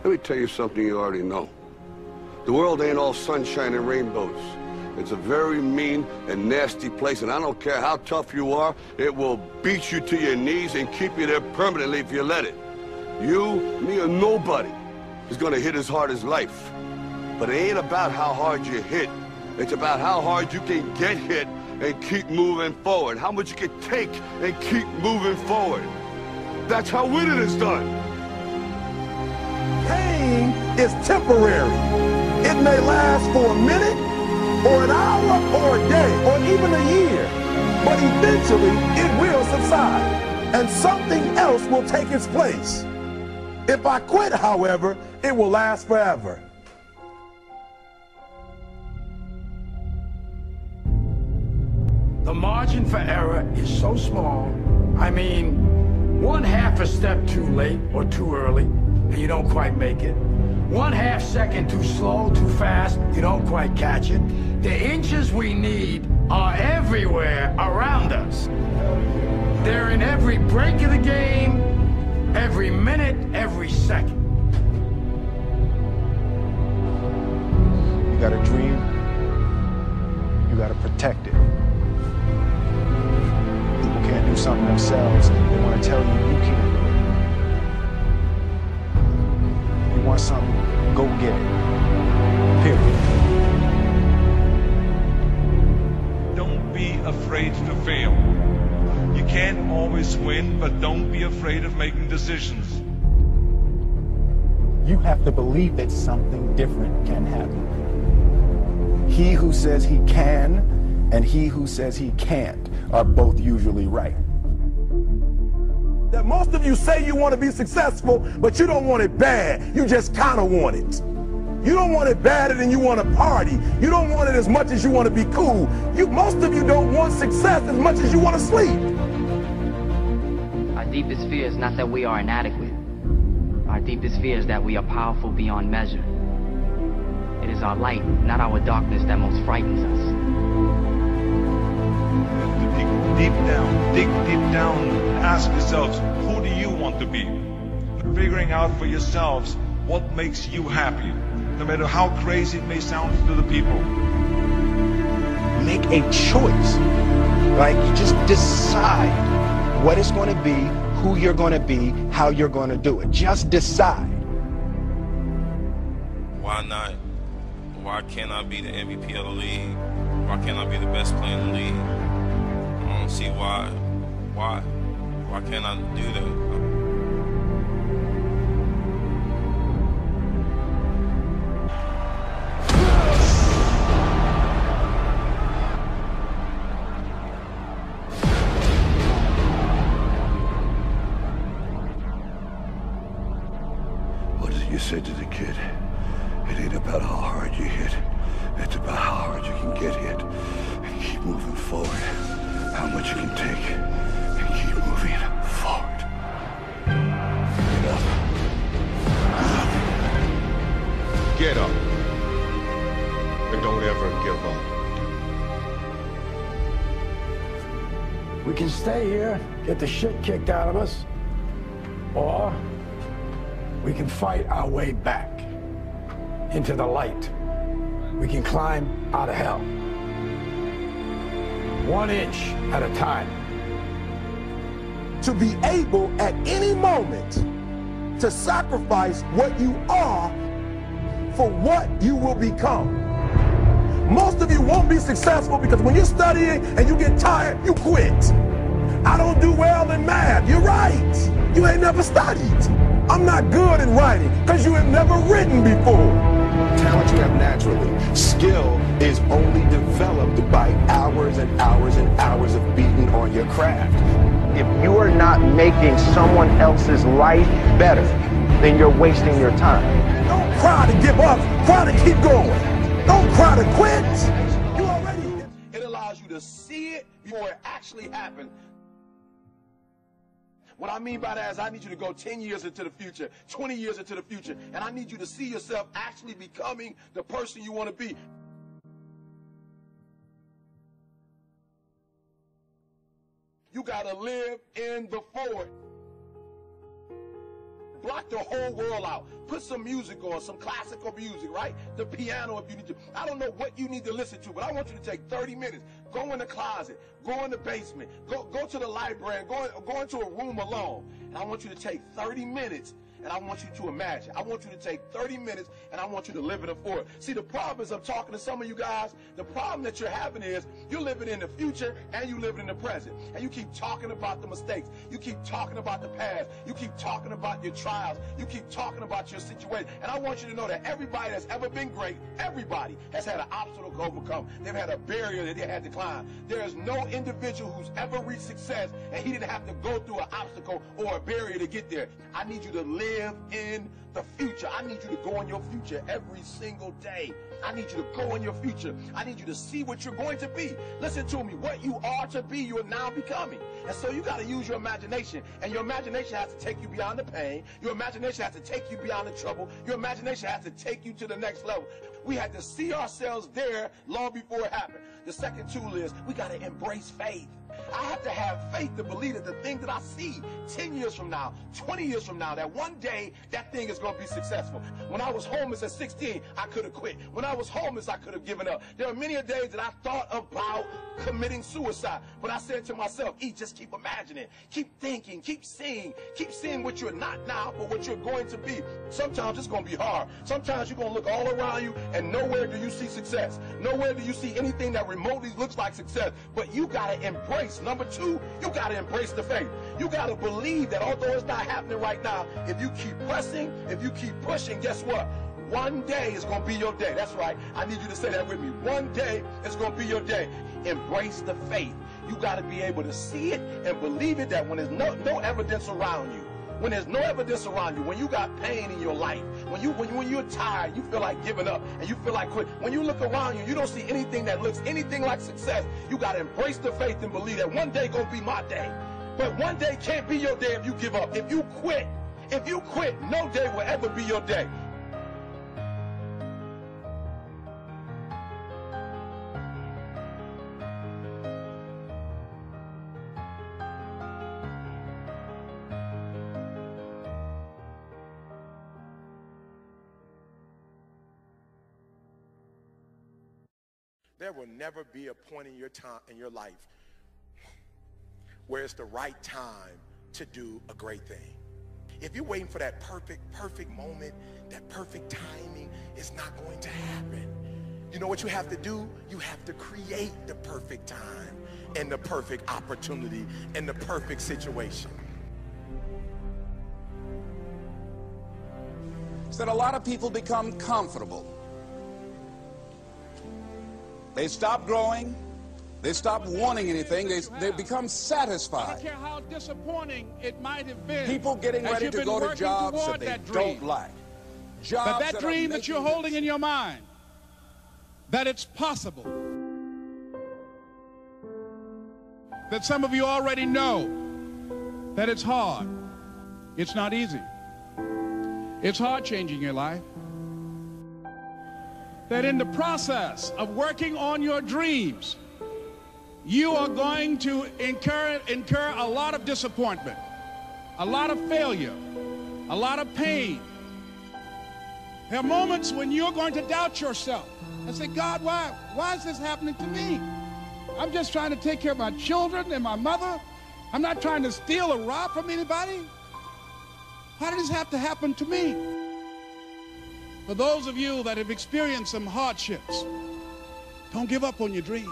Let me tell you something you already know. The world ain't all sunshine and rainbows. It's a very mean and nasty place, and I don't care how tough you are, it will beat you to your knees and keep you there permanently if you let it. You, me, or nobody is gonna hit as hard as life. But it ain't about how hard you hit. It's about how hard you can get hit and keep moving forward. How much you can take and keep moving forward. That's how winning is done. Pain is temporary. It may last for a minute, or an hour, or a day, or even a year. But eventually, it will subside, and something else will take its place. If I quit, however, it will last forever. The margin for error is so small. I mean, 1/2 a step too late or too early, and you don't quite make it. 1/2 second too slow, too fast, you don't quite catch it. The inches we need are everywhere around us. They're in every break of the game, every minute, every second. You got a dream, you got to protect it. People can't do something themselves, they want to tell you you can't do it. You want something, go get it. Period. Don't be afraid to fail. You can't always win, but don't be afraid of making decisions. You have to believe that something different can happen. He who says he can and he who says he can't are both usually right. That most of you say you want to be successful, but you don't want it bad. You just kind of want it. You don't want it badder than you want to party. You don't want it as much as you want to be cool. Most of you don't want success as much as you want to sleep. Our deepest fear is not that we are inadequate. Our deepest fear is that we are powerful beyond measure. It is our light, not our darkness, that most frightens us. Dig deep down, ask yourselves, who do you want to be? Figuring out for yourselves what makes you happy, no matter how crazy it may sound to the people. Make a choice. Like, you just decide what it's going to be, who you're going to be, how you're going to do it. Just decide. Why not? Why can't I be the MVP of the league? Why can't I be the best player in the league? I don't see why. Why can't I do that? What did you say to the kid? It ain't about how hard you hit. It's about how hard you can get hit and keep moving forward. How much you can take and keep moving forward. Get up. Get up. And don't ever give up. We can stay here, get the shit kicked out of us, or we can fight our way back into the light. We can climb out of hell. 1 inch at a time. To be able at any moment to sacrifice what you are for what you will become. Most of you won't be successful because when you're studying and you get tired, you quit. I don't do well in math. You're right. You ain't never studied. I'm not good in writing because you have never written before. Talent you have naturally. Skill is only developed by hours and hours and hours of beating on your craft. If you are not making someone else's life better, then you're wasting your time. Don't cry to give up. Cry to keep going. Don't cry to quit. You already. It allows you to see it before it actually happened. What I mean by that is I need you to go 10 years into the future, 20 years into the future, and I need you to see yourself actually becoming the person you want to be. You got to live in the forward. Block the whole world out. put some music on, some classical music, right? The piano if you need to. I don't know what you need to listen to, but I want you to take 30 minutes. Go in the closet, go in the basement, go to the library, go into a room alone. And I want you to take 30 minutes and I want you to imagine. I want you to take 30 minutes and I want you to live in it for it. See, the problem is I'm talking to some of you guys. The problem that you're having is you're living in the future and you living in the present. And you keep talking about the mistakes. You keep talking about the past. You keep talking about your trials. You keep talking about your situation. And I want you to know that everybody that's ever been great, everybody has had an obstacle to overcome. They've had a barrier that they had to climb. There is no individual who's ever reached success and he didn't have to go through an obstacle or a barrier to get there. I need you to live in the future. I need you to go in your future every single day. I need you to go in your future. I need you to see what you're going to be. Listen to me. What you are to be, you are now becoming. And so you got to use your imagination. And your imagination has to take you beyond the pain. Your imagination has to take you beyond the trouble. Your imagination has to take you to the next level. We had to see ourselves there long before it happened. The second tool is we got to embrace faith. I have to have faith to believe that the thing that I see 10 years from now, 20 years from now, that one day that thing is going to be successful. When I was homeless at 16, I could have quit. When I was homeless, I could have given up. There are many days that I thought about committing suicide. But I said to myself, just keep imagining, keep thinking, keep seeing what you're not now, but what you're going to be. Sometimes it's going to be hard. Sometimes you're going to look all around you and nowhere do you see success. Nowhere do you see anything that remotely looks like success. But you got to embrace. Number two, you got to embrace the faith. You got to believe that although it's not happening right now, if you keep pressing, if you keep pushing, guess what? One day is going to be your day. That's right. I need you to say that with me. One day is going to be your day. Embrace the faith. You got to be able to see it and believe it, that when there's no evidence around you, when there's no evidence around you, when you got pain in your life, when you're tired, you feel like giving up and you feel like quit. When you look around you, you don't see anything that looks anything like success. You got to embrace the faith and believe that one day going to be my day. But one day can't be your day if you give up. If you quit, no day will ever be your day. There will never be a point in your life where it's the right time to do a great thing. If you're waiting for that perfect moment, that perfect timing, it's not going to happen. You know what you have to do? You have to create the perfect time and the perfect opportunity and the perfect situation. It's that a lot of people become comfortable. They stop growing. They stop wanting anything. They become satisfied. I don't care how disappointing it might have been. People getting ready to go to jobs that they don't like. Jobs but that dream that you're holding in your mind, that it's possible. That some of you already know that it's hard. It's not easy. It's hard changing your life. That in the process of working on your dreams, you are going to incur a lot of disappointment, a lot of failure, a lot of pain. There are moments when you're going to doubt yourself and say, God, why is this happening to me? I'm just trying to take care of my children and my mother. I'm not trying to steal or rob from anybody. Why did this have to happen to me? For those of you that have experienced some hardships, don't give up on your dream.